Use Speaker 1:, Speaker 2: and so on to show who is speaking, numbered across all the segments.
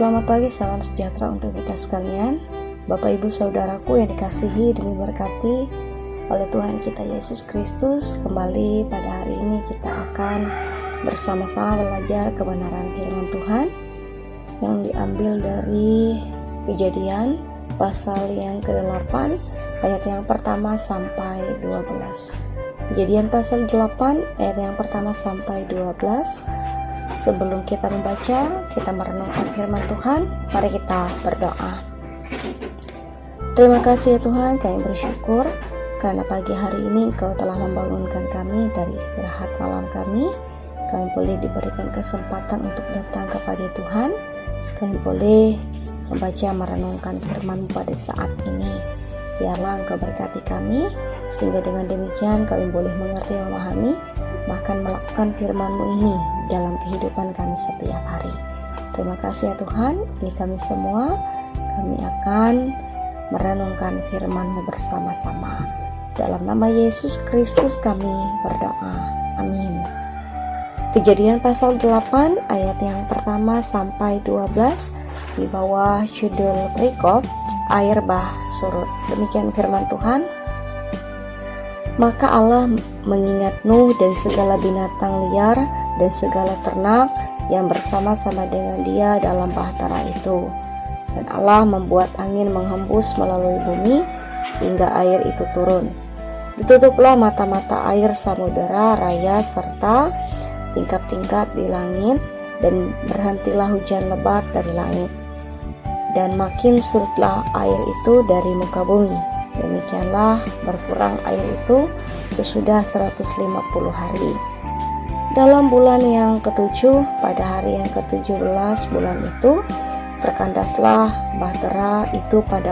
Speaker 1: Selamat pagi, salam sejahtera untuk kita sekalian. Bapak Ibu Saudaraku yang dikasihi dan diberkati oleh Tuhan kita Yesus Kristus, kembali pada hari ini kita akan bersama-sama belajar kebenaran firman Tuhan yang diambil dari Kejadian pasal yang ke-8 ayat yang pertama sampai 12. Kejadian pasal 8 ayat yang pertama sampai 12. Sebelum kita membaca, kita merenungkan firman Tuhan. Mari kita berdoa. Terima kasih ya Tuhan, kami bersyukur karena pagi hari ini Engkau telah membangunkan kami dari istirahat malam kami. Kami boleh diberikan kesempatan untuk datang kepada Tuhan. Kami boleh membaca merenungkan firman pada saat ini. Biarlah Engkau berkati kami, sehingga dengan demikian kami boleh mengerti, memahami, bahkan melakukan firman-Mu ini dalam kehidupan kami setiap hari. Terima kasih ya Tuhan, ini kami semua, kami akan merenungkan firman-Mu bersama-sama. Dalam nama Yesus Kristus kami berdoa, amin. Kejadian pasal 8 ayat yang pertama sampai 12 di bawah judul perikop air bah surut. Demikian firman Tuhan. Maka Allah mengingat Nuh dan segala binatang liar dan segala ternak yang bersama-sama dengan dia dalam bahtera itu. Dan Allah membuat angin menghembus melalui bumi sehingga air itu turun. Ditutuplah mata-mata air samudera raya serta tingkap-tingkap di langit, dan berhentilah hujan lebat dari langit. Dan makin surutlah air itu dari muka bumi. Demikianlah berkurang air itu sesudah 150 hari. Dalam bulan yang ketujuh, pada hari yang ke-17 bulan itu, terkandaslah bahtera itu pada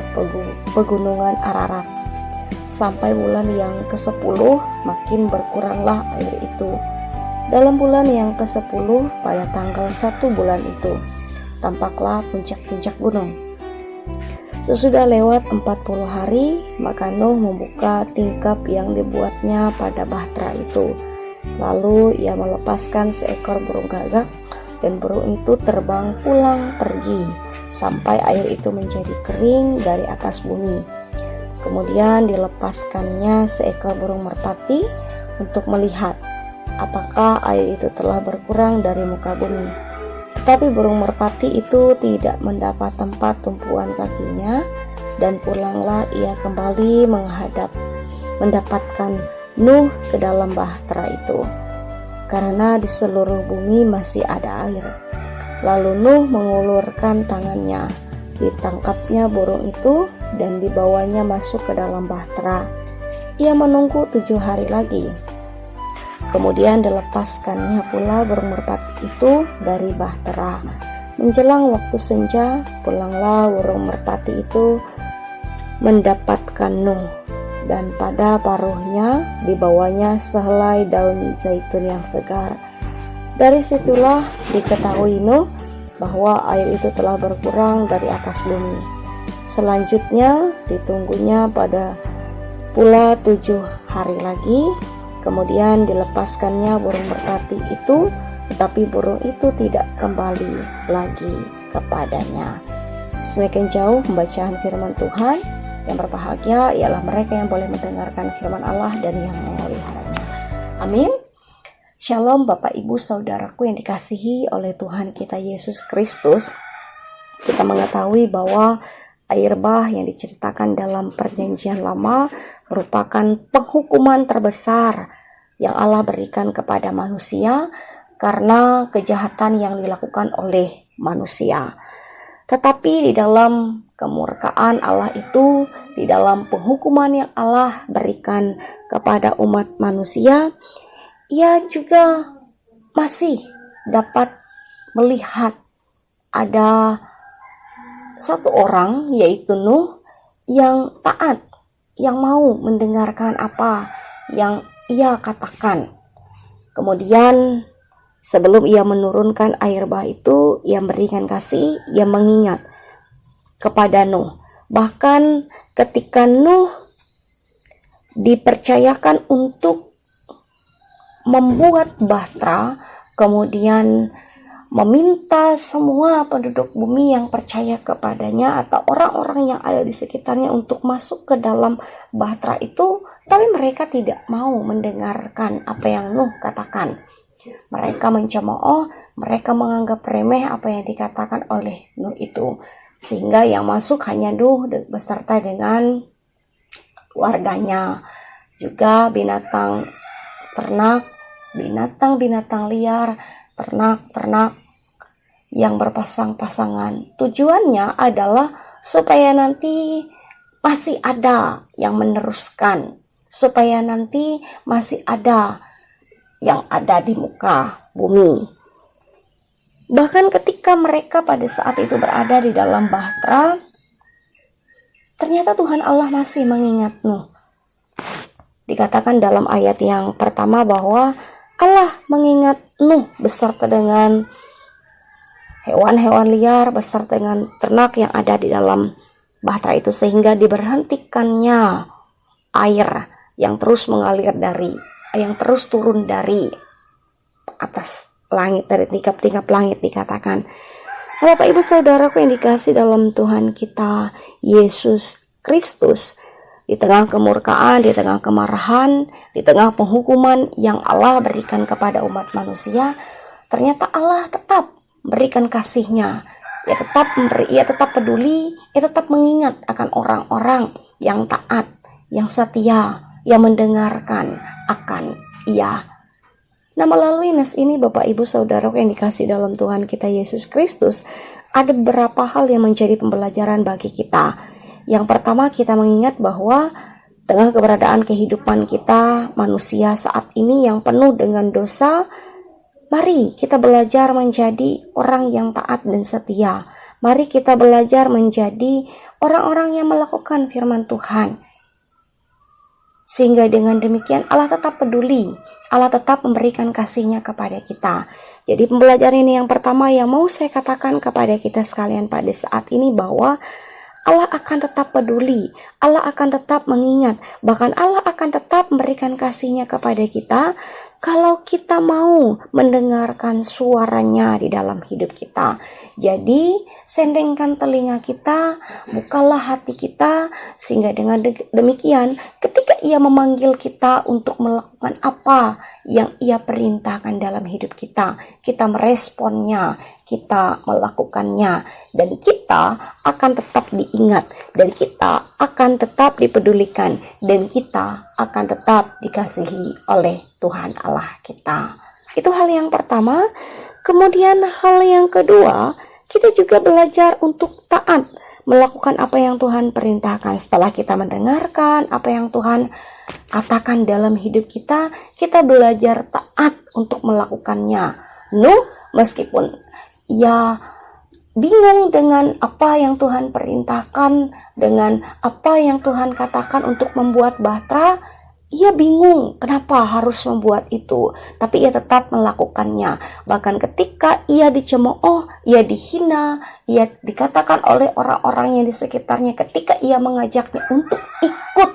Speaker 1: pegunungan Ararat. Sampai bulan yang ke-10 makin berkuranglah air itu. Dalam bulan yang ke-10 pada tanggal 1 bulan itu, tampaklah puncak-puncak gunung. Sesudah lewat 40 hari, maka Nuh membuka tingkap yang dibuatnya pada bahtera itu. Lalu ia melepaskan seekor burung gagak, dan burung itu terbang pulang pergi sampai air itu menjadi kering dari atas bumi. Kemudian dilepaskannya seekor burung merpati untuk melihat apakah air itu telah berkurang dari muka bumi. Tetapi burung merpati itu tidak mendapat tempat tumpuan kakinya, dan pulanglah ia kembali mendapatkan Nuh ke dalam bahtera itu, karena di seluruh bumi masih ada air. Lalu Nuh mengulurkan tangannya, ditangkapnya burung itu, dan dibawanya masuk ke dalam bahtera. Ia menunggu 7 hari lagi. Kemudian dilepaskannya pula burung merpati itu dari bahtera. Menjelang waktu senja, pulanglah burung merpati itu mendapatkan Nuh, dan pada paruhnya dibawanya sehelai daun zaitun yang segar. Dari situlah diketahui Nuh bahwa air itu telah berkurang dari atas bumi. Selanjutnya ditunggunya pada pula 7 hari lagi. Kemudian dilepaskannya burung merpati itu, tetapi burung itu tidak kembali lagi kepadanya. Semakin jauh pembacaan firman Tuhan. Yang berbahagia ialah mereka yang boleh mendengarkan firman Allah dan yang memeliharanya. Amin. Shalom Bapak Ibu Saudaraku yang dikasihi oleh Tuhan kita Yesus Kristus. Kita mengetahui bahwa air bah yang diceritakan dalam Perjanjian Lama merupakan penghukuman terbesar yang Allah berikan kepada manusia karena kejahatan yang dilakukan oleh manusia. Tetapi di dalam kemurkaan Allah itu, di dalam penghukuman yang Allah berikan kepada umat manusia, Ia juga masih dapat melihat ada satu orang, yaitu Nuh, yang taat, yang mau mendengarkan apa yang ia katakan. Kemudian sebelum ia menurunkan air bah itu, ia berikan kasih, ia mengingat kepada Nuh. Bahkan ketika Nuh dipercayakan untuk membuat bahtera, kemudian meminta semua penduduk bumi yang percaya kepadanya atau orang-orang yang ada di sekitarnya untuk masuk ke dalam bahtera itu, tapi mereka tidak mau mendengarkan apa yang Nuh katakan. Mereka mencemooh, mereka menganggap remeh apa yang dikatakan oleh Nuh itu, sehingga yang masuk hanya Nuh beserta dengan keluarganya, juga binatang ternak, binatang-binatang liar, ternak-ternak yang berpasang-pasangan. Tujuannya adalah supaya nanti masih ada yang meneruskan, supaya nanti masih ada yang ada di muka bumi. Bahkan ketika mereka pada saat itu berada di dalam bahtera, ternyata Tuhan Allah masih mengingat Nuh. Dikatakan dalam ayat yang pertama bahwa Allah mengingat Nuh beserta dengan hewan-hewan liar, beserta dengan ternak yang ada di dalam bahtera itu, sehingga diberhentikannya air yang terus mengalir yang terus turun dari atas langit, dari tingkap-tingkap langit dikatakan. Bapak Ibu Saudaraku yang dikasih dalam Tuhan kita Yesus Kristus, di tengah kemurkaan, di tengah kemarahan, di tengah penghukuman yang Allah berikan kepada umat manusia, ternyata Allah tetap berikan kasih-Nya. Ia tetap peduli, ia tetap mengingat akan orang-orang yang taat, yang setia, yang mendengarkan akan Ia. Nah, melalui nas ini Bapak Ibu Saudara yang dikasih dalam Tuhan kita Yesus Kristus, ada beberapa hal yang menjadi pembelajaran bagi kita. Yang pertama, kita mengingat bahwa tengah keberadaan kehidupan kita manusia saat ini yang penuh dengan dosa, mari kita belajar menjadi orang yang taat dan setia. Mari kita belajar menjadi orang-orang yang melakukan firman Tuhan. Sehingga dengan demikian Allah tetap peduli, Allah tetap memberikan kasih-Nya kepada kita. Jadi pembelajaran ini yang pertama yang mau saya katakan kepada kita sekalian pada saat ini, bahwa Allah akan tetap peduli, Allah akan tetap mengingat, bahkan Allah akan tetap memberikan kasih-Nya kepada kita kalau kita mau mendengarkan suaranya di dalam hidup kita. Jadi sendengkan telinga kita, bukalah hati kita, sehingga dengan demikian ketika Ia memanggil kita untuk melakukan apa yang Ia perintahkan dalam hidup kita, kita meresponnya, kita melakukannya, dan kita akan tetap diingat, dan kita akan tetap dipedulikan, dan kita akan tetap dikasihi oleh Tuhan Allah kita. Itu hal yang pertama. Kemudian hal yang kedua, kita juga belajar untuk taat, melakukan apa yang Tuhan perintahkan. Setelah kita mendengarkan apa yang Tuhan katakan dalam hidup kita, kita belajar taat untuk melakukannya. Nuh, meskipun ia bingung dengan apa yang Tuhan perintahkan, dengan apa yang Tuhan katakan untuk membuat bahtera, ia bingung kenapa harus membuat itu, tapi ia tetap melakukannya. Bahkan ketika ia dicemooh, ia dihina, ia dikatakan oleh orang-orang yang di sekitarnya, ketika ia mengajaknya untuk ikut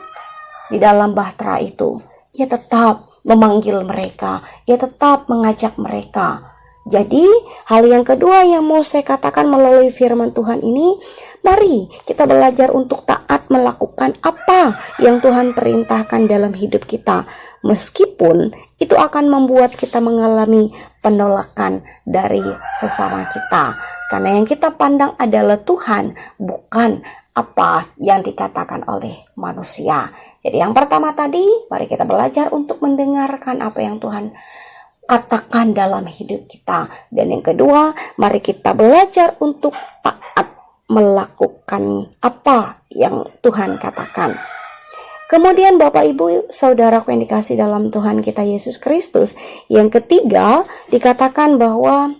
Speaker 1: di dalam bahtera itu, ia tetap memanggil mereka, ia tetap mengajak mereka. Jadi hal yang kedua yang mau saya katakan melalui firman Tuhan ini, mari kita belajar untuk taat melakukan apa yang Tuhan perintahkan dalam hidup kita, meskipun itu akan membuat kita mengalami penolakan dari sesama kita. Karena yang kita pandang adalah Tuhan, bukan apa yang dikatakan oleh manusia. Jadi yang pertama tadi, mari kita belajar untuk mendengarkan apa yang Tuhan katakan dalam hidup kita. Dan yang kedua, mari kita belajar untuk taat melakukan apa yang Tuhan katakan. Kemudian Bapak Ibu Saudaraku yang dikasih dalam Tuhan kita Yesus Kristus, yang ketiga dikatakan bahwa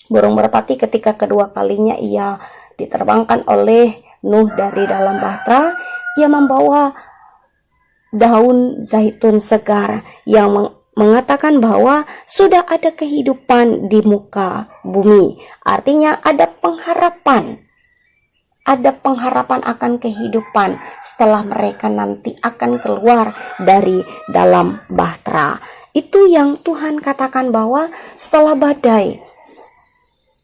Speaker 1: burung merpati ketika kedua kalinya ia diterbangkan oleh Nuh dari dalam bahtera, ia membawa daun zaitun segar yang mengatakan bahwa sudah ada kehidupan di muka bumi. Artinya ada pengharapan. Ada pengharapan akan kehidupan setelah mereka nanti akan keluar dari dalam bahtera. Itu yang Tuhan katakan bahwa setelah badai,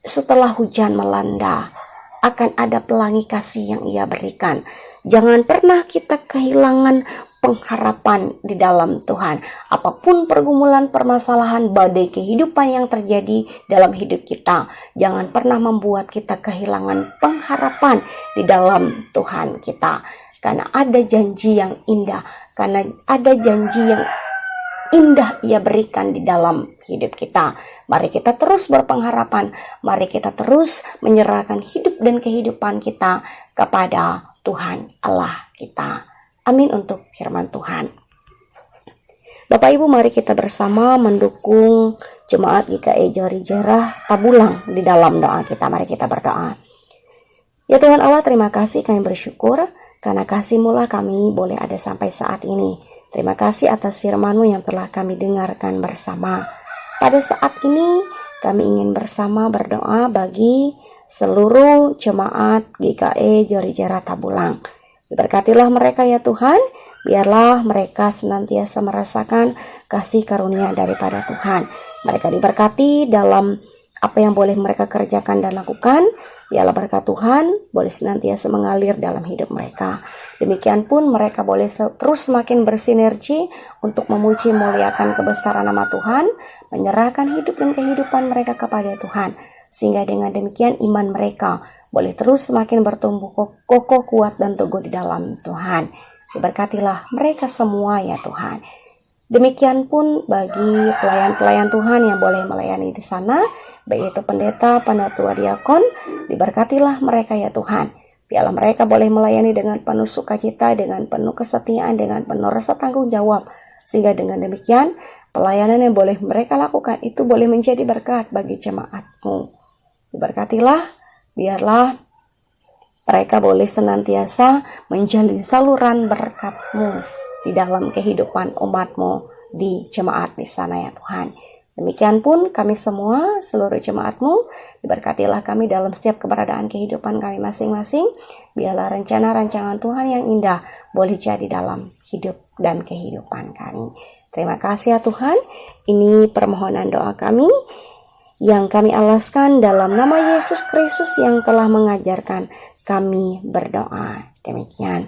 Speaker 1: setelah hujan melanda, akan ada pelangi kasih yang Ia berikan. Jangan pernah kita kehilangan pengharapan di dalam Tuhan. Apapun pergumulan, permasalahan, badai kehidupan yang terjadi dalam hidup kita, jangan pernah membuat kita kehilangan pengharapan di dalam Tuhan kita. Karena ada janji yang indah, karena ada janji yang indah Ia berikan di dalam hidup kita. Mari kita terus berpengharapan, mari kita terus menyerahkan hidup dan kehidupan kita kepada Tuhan Allah kita. Amin untuk firman Tuhan. Bapak Ibu, mari kita bersama mendukung Jemaat GKI Jori Jerah Tabulang di dalam doa kita. Mari kita berdoa. Ya Tuhan Allah, terima kasih, kami bersyukur karena kasih-Mu lah kami boleh ada sampai saat ini. Terima kasih atas firman-Mu yang telah kami dengarkan bersama. Pada saat ini kami ingin bersama berdoa bagi seluruh jemaat GKI Jori Jerah Tabulang. Diberkatilah mereka ya Tuhan, biarlah mereka senantiasa merasakan kasih karunia daripada Tuhan. Mereka diberkati dalam apa yang boleh mereka kerjakan dan lakukan. Biarlah berkat Tuhan boleh senantiasa mengalir dalam hidup mereka. Demikian pun mereka boleh terus semakin bersinergi untuk memuji memuliakan kebesaran nama Tuhan, menyerahkan hidup dan kehidupan mereka kepada Tuhan. Sehingga dengan demikian iman mereka boleh terus semakin bertumbuh kokoh, kuat, dan teguh di dalam Tuhan. Diberkatilah mereka semua ya Tuhan. Demikian pun bagi pelayan-pelayan Tuhan yang boleh melayani di sana, baik itu pendeta, penatua, diakon, diberkatilah mereka ya Tuhan. Biarlah mereka boleh melayani dengan penuh sukacita, dengan penuh kesetiaan, dengan penuh rasa tanggung jawab. Sehingga dengan demikian, pelayanan yang boleh mereka lakukan itu boleh menjadi berkat bagi jemaat-Mu. Diberkatilah, biarlah mereka boleh senantiasa menjalin saluran berkat-Mu di dalam kehidupan umat-Mu di jemaat di sana ya Tuhan. Demikian pun kami semua, seluruh jemaat-Mu, diberkatilah kami dalam setiap keberadaan kehidupan kami masing-masing. Biarlah rencana-rancangan Tuhan yang indah boleh jadi dalam hidup dan kehidupan kami. Terima kasih ya Tuhan, ini permohonan doa kami yang kami alaskan dalam nama Yesus Kristus yang telah mengajarkan kami berdoa. Demikian.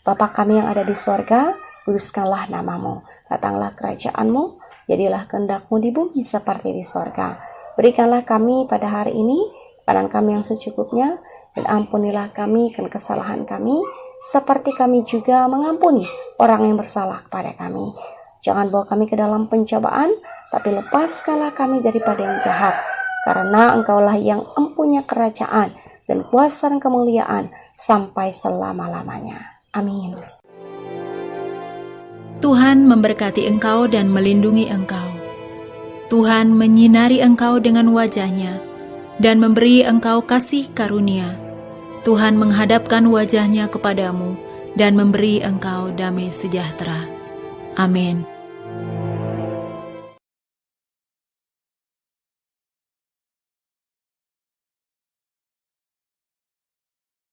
Speaker 1: Bapa kami yang ada di sorga, kuduskanlah nama-Mu. Datanglah kerajaan-Mu, jadilah kehendak-Mu di bumi seperti di sorga. Berikanlah kami pada hari ini makanan kami yang secukupnya, dan ampunilah kami akan kesalahan kami, seperti kami juga mengampuni orang yang bersalah kepada kami. Jangan bawa kami ke dalam pencobaan, tapi lepaskanlah kami daripada yang jahat. Karena Engkaulah yang empunya kerajaan dan kuasa dan kemuliaan sampai selama-lamanya. Amin.
Speaker 2: Tuhan memberkati engkau dan melindungi engkau. Tuhan menyinari engkau dengan wajah-Nya dan memberi engkau kasih karunia. Tuhan menghadapkan wajah-Nya kepadamu dan memberi engkau damai sejahtera. Amin.